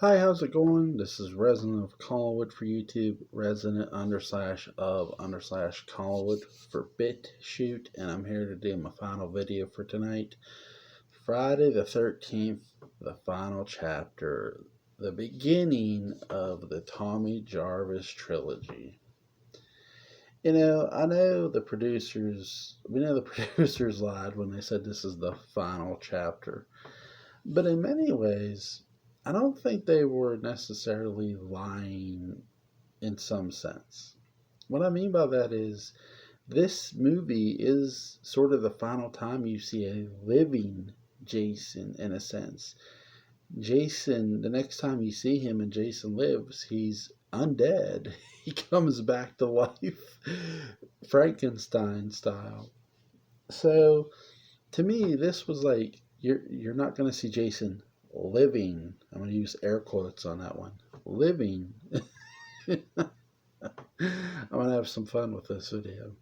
Hi, how's it going? This is Resident of Collinwood for YouTube, resident underslash of underslash Collinwood for BitChute, and I'm here to do my final video for tonight. Friday the 13th, the final chapter, the beginning of the Tommy Jarvis Trilogy. I know we know the producers lied when they said this is the final chapter, but in many ways, I don't think they were necessarily lying in some sense. What I mean by that is this movie is sort of the final time you see a living Jason in a sense. Jason, the next time you see him and Jason lives, he's undead. He comes back to life, Frankenstein style. So to me, this was like you're not going to see Jason living. I'm going to use air quotes on that one. Living. I'm going to have some fun with this video.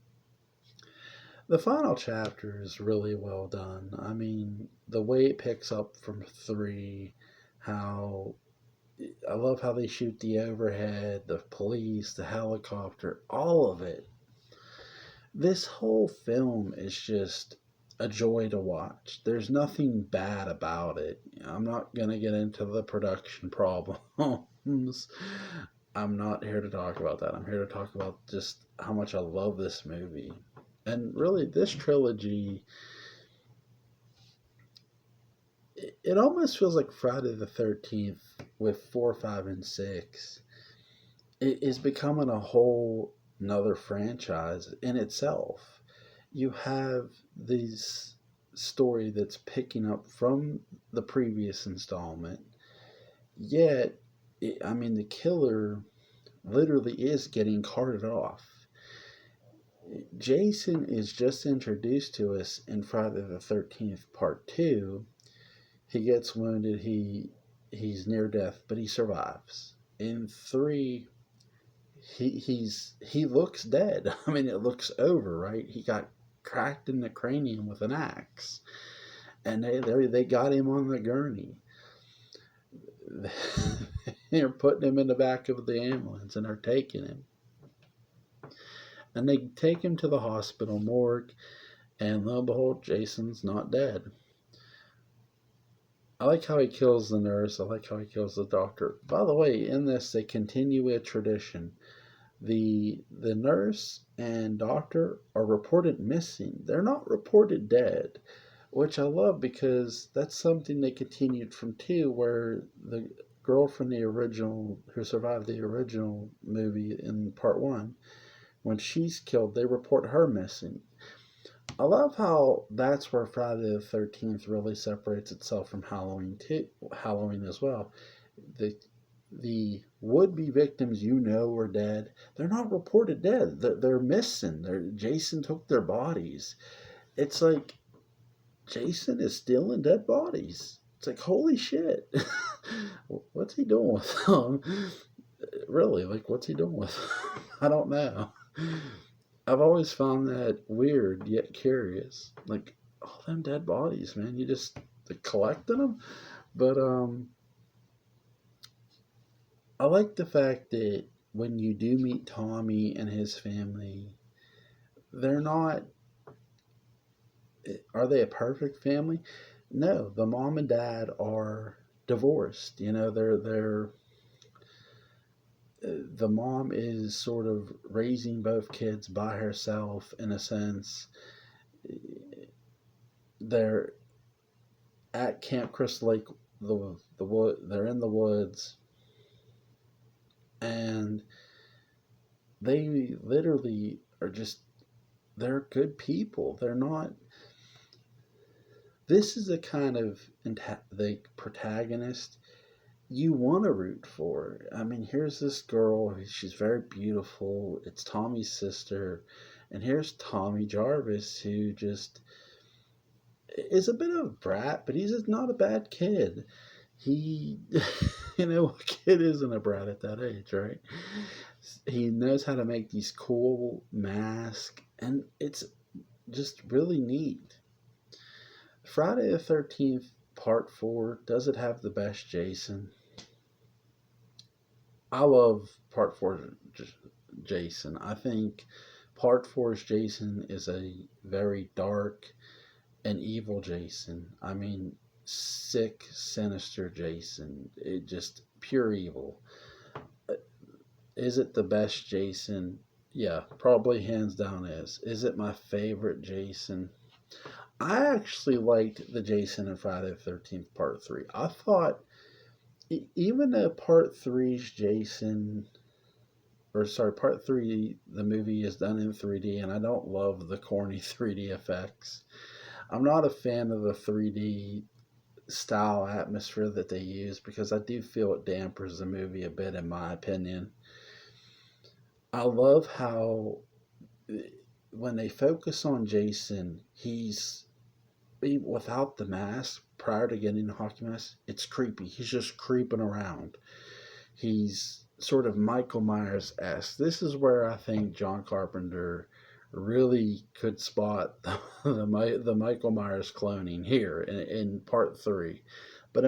The final chapter is really well done. I mean, the way it picks up from 3, how I love how they shoot the overhead, the police, the helicopter, all of it. This whole film is just a joy to watch. There's nothing bad about it. I'm not going to get into the production problems. I'm not here to talk about that. I'm here to talk about just how much I love this movie. And really, this trilogy, it almost feels like Friday the 13th with 4, 5, and 6. It is becoming a whole another franchise in itself. You have this story that's picking up from the previous installment, yet, the killer literally is getting carted off. Jason is just introduced to us in Friday the 13th Part 2. He gets wounded, he's near death, but he survives. In 3, he looks dead. I mean, it looks over, right? He got cracked in the cranium with an axe, and they got him on the gurney. They're putting him in the back of the ambulance, and they're taking him, and they take him to the hospital morgue, and lo and behold, Jason's not dead. I like how he kills the nurse. I like how he kills the doctor. By the way, in this, they continue a tradition. The nurse and doctor are reported missing. They're not reported dead, which I love because that's something they continued from 2, where the girl from the original, who survived the original movie in part 1, when she's killed, they report her missing. I love how that's where Friday the 13th really separates itself from Halloween as well. The would-be victims are dead. They're not reported dead. They're missing. Jason took their bodies. It's like Jason is stealing dead bodies. It's like, holy shit. What's he doing with them? Really, like, what's he doing with them? I don't know. I've always found that weird yet curious. Like, all them dead bodies, man. You just collecting them? But I like the fact that when you do meet Tommy and his family, they're not. Are they a perfect family? No, the mom and dad are divorced. They're the mom is sort of raising both kids by herself in a sense. They're at Camp Crystal Lake, the wood. They're in the woods, and they literally are just. They're good people. They're not. This is a kind of the protagonist you want to root for. I mean, here's this girl. She's very beautiful. It's Tommy's sister. And here's Tommy Jarvis, who just is a bit of a brat, but he's just not a bad kid. He, what kid isn't a brat at that age, right? He knows how to make these cool masks, and it's just really neat. Friday the 13th, Part 4, does it have the best Jason? I love part four Jason. I think part four's Jason is a very dark and evil Jason. I mean, sick, sinister Jason. It just pure evil. Is it the best Jason? Yeah, probably hands down is. Is it my favorite Jason? I actually liked the Jason and Friday the 13th Part 3. I thought, even though Part three's Jason, or sorry, Part 3, the movie is done in 3D, and I don't love the corny 3D effects. I'm not a fan of the 3D style atmosphere that they use because I do feel it dampers the movie a bit, in my opinion. I love how when they focus on Jason, without the mask prior to getting the hockey mask. It's creepy. He's just creeping around. He's sort of Michael Myers esque. This is where I think John Carpenter really could spot the Michael Myers cloning here in part three. But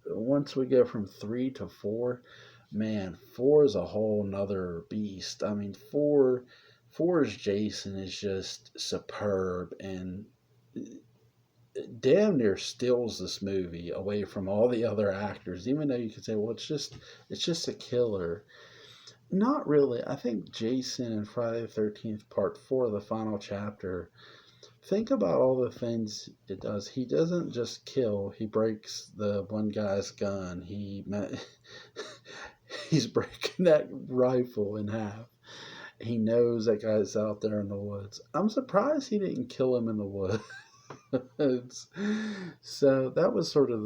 once we go from three to four, man, four is a whole nother beast. I mean, four's Jason is just superb and damn near steals this movie away from all the other actors. Even though you could say, well, it's just a killer. Not really. I think Jason in Friday the 13th Part 4, the final chapter, think about all the things it does. He doesn't just kill, he breaks the one guy's gun. He's breaking that rifle in half. He knows that guy's out there in the woods. I'm surprised he didn't kill him in the woods. So that was sort of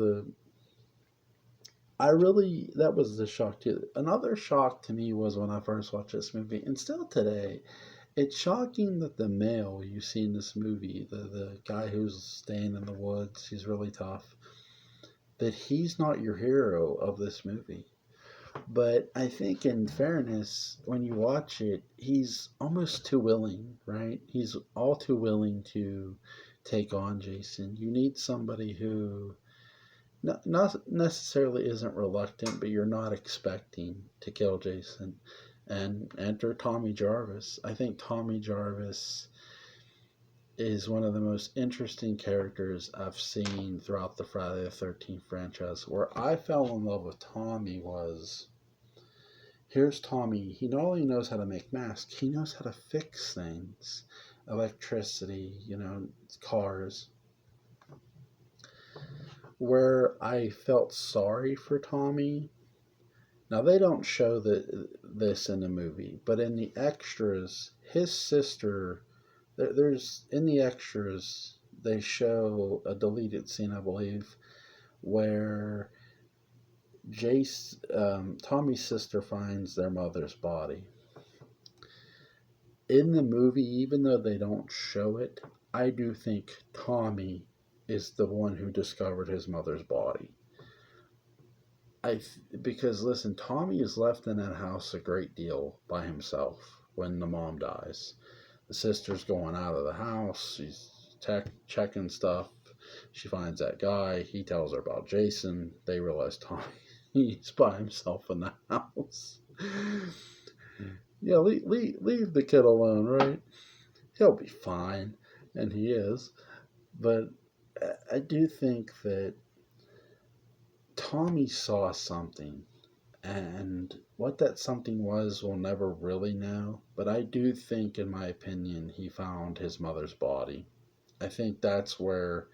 that was the shock too. Another shock to me was when I first watched this movie, and still today, it's shocking that the male you see in this movie, the guy who's staying in the woods, he's really tough, that he's not your hero of this movie. But I think, in fairness, when you watch it, he's almost too willing, right? He's all too willing to take on Jason. You need somebody who not necessarily isn't reluctant, but you're not expecting to kill Jason. And enter Tommy Jarvis. I think Tommy Jarvis is one of the most interesting characters I've seen throughout the Friday the 13th franchise. Where I fell in love with Tommy was, here's Tommy. He not only knows how to make masks, he knows how to fix things. Electricity, cars. Where I felt sorry for Tommy. Now, they don't show this in the movie, but in the extras, his sister, there's in the extras, they show a deleted scene, I believe, where Tommy's sister finds their mother's body. In the movie, even though they don't show it, I do think Tommy is the one who discovered his mother's body. Because listen, Tommy is left in that house a great deal by himself when the mom dies. The sister's going out of the house. She's checking stuff. She finds that guy. He tells her about Jason. They realize Tommy's by himself in the house. Yeah, leave the kid alone, right? He'll be fine, and he is. But I do think that Tommy saw something, and what that something was, we'll never really know. But I do think, in my opinion, he found his mother's body. I think that's where.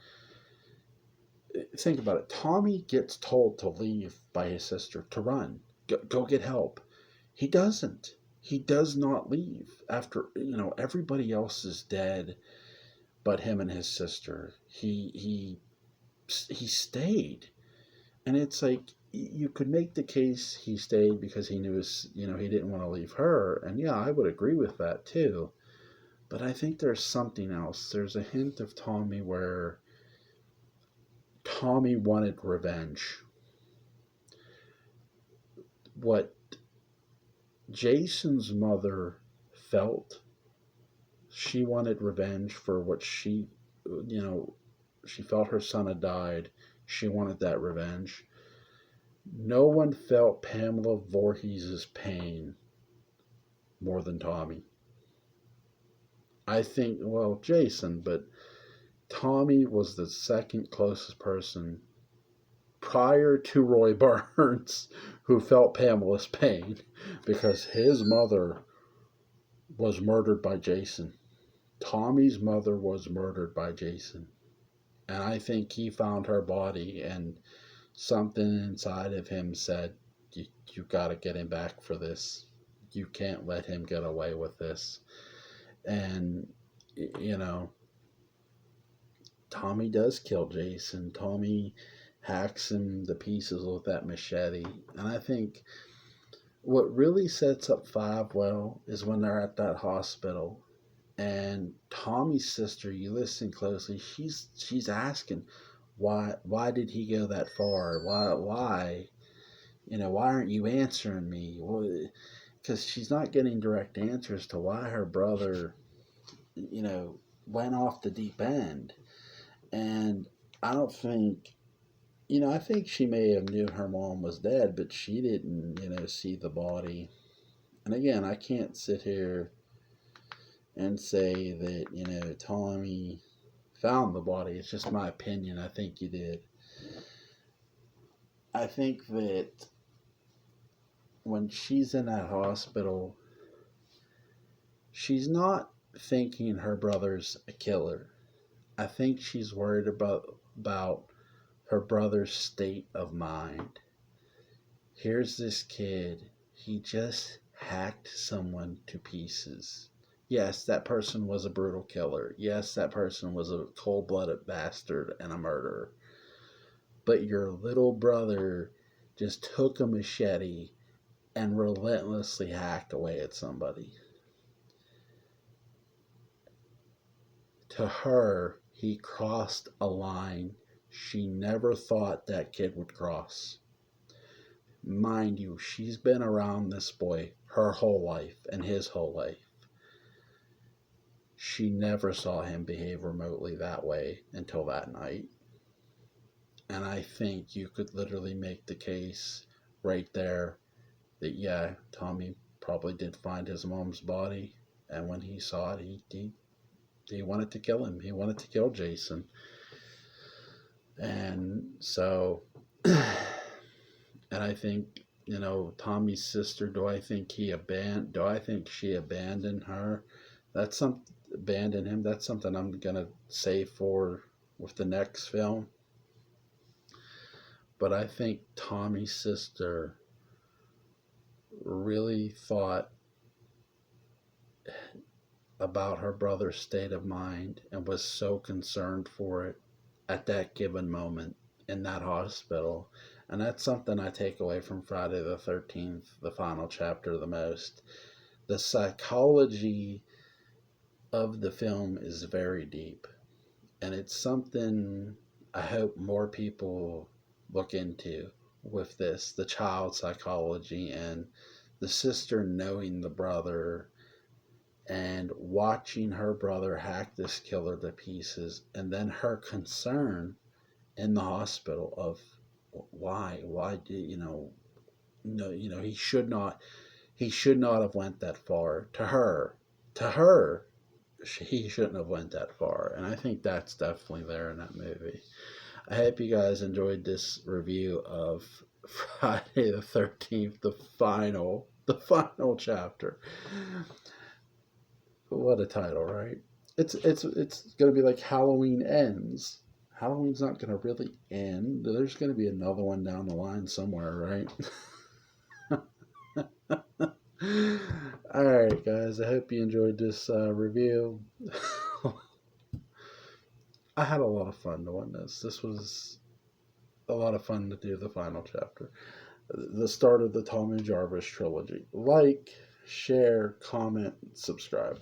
Think about it. Tommy gets told to leave by his sister, to run, go get help. He doesn't. He does not leave after everybody else is dead, but him and his sister. He stayed. And it's like, you could make the case he stayed because he knew he didn't want to leave her. And yeah, I would agree with that too. But I think there's something else. There's a hint of Tommy where Tommy wanted revenge. What Jason's mother felt, she wanted revenge for what she felt her son had died. She wanted that revenge. No one felt Pamela Voorhees' pain more than Tommy. I think, well, Jason, but Tommy was the second closest person prior to Roy Burns who felt Pamela's pain because his mother was murdered by Jason. Tommy's mother was murdered by Jason. And I think he found her body, and something inside of him said, you got to get him back for this. You can't let him get away with this. And, you know, Tommy does kill Jason. Tommy hacks him to pieces with that machete. And I think what really sets up 5 well is when they're at that hospital. And Tommy's sister, you listen closely, she's asking, why did he go that far? Why? Why aren't you answering me? Because she's not getting direct answers to why her brother, went off the deep end. And I don't think, I think she may have knew her mom was dead, but she didn't, see the body. And again, I can't sit here and say that, Tommy found the body. It's just my opinion. I think he did. I think that when she's in that hospital, she's not thinking her brother's a killer. I think she's worried about her brother's state of mind. Here's this kid. He just hacked someone to pieces. Yes, that person was a brutal killer. Yes, that person was a cold-blooded bastard and a murderer. But your little brother just took a machete and relentlessly hacked away at somebody. To her, he crossed a line she never thought that kid would cross. Mind you, she's been around this boy her whole life and his whole life. She never saw him behave remotely that way until that night. And I think you could literally make the case right there that, yeah, Tommy probably did find his mom's body. And when he saw it, he wanted to kill him. He wanted to kill Jason. And so, and I think, Tommy's sister, do I think she abandoned her? Abandoned him. That's something I'm going to say with the next film. But I think Tommy's sister really thought about her brother's state of mind and was so concerned for it at that given moment in that hospital. And that's something I take away from Friday the 13th, the final chapter, the most. The psychology of the film is very deep. And it's something I hope more people look into with this, the child psychology and the sister knowing the brother and watching her brother hack this killer to pieces, and then her concern in the hospital of why did he should not have went that far. To her he shouldn't have went that far, and I think that's definitely there in that movie. I hope you guys enjoyed this review of Friday the 13th, the final chapter. What a title, right? It's going to be like Halloween Ends. Halloween's not going to really end. There's going to be another one down the line somewhere, right? Alright, guys. I hope you enjoyed this review. I had a lot of fun doing this. This was a lot of fun to do the final chapter. The start of the Tommy Jarvis Trilogy. Like, share, comment, subscribe.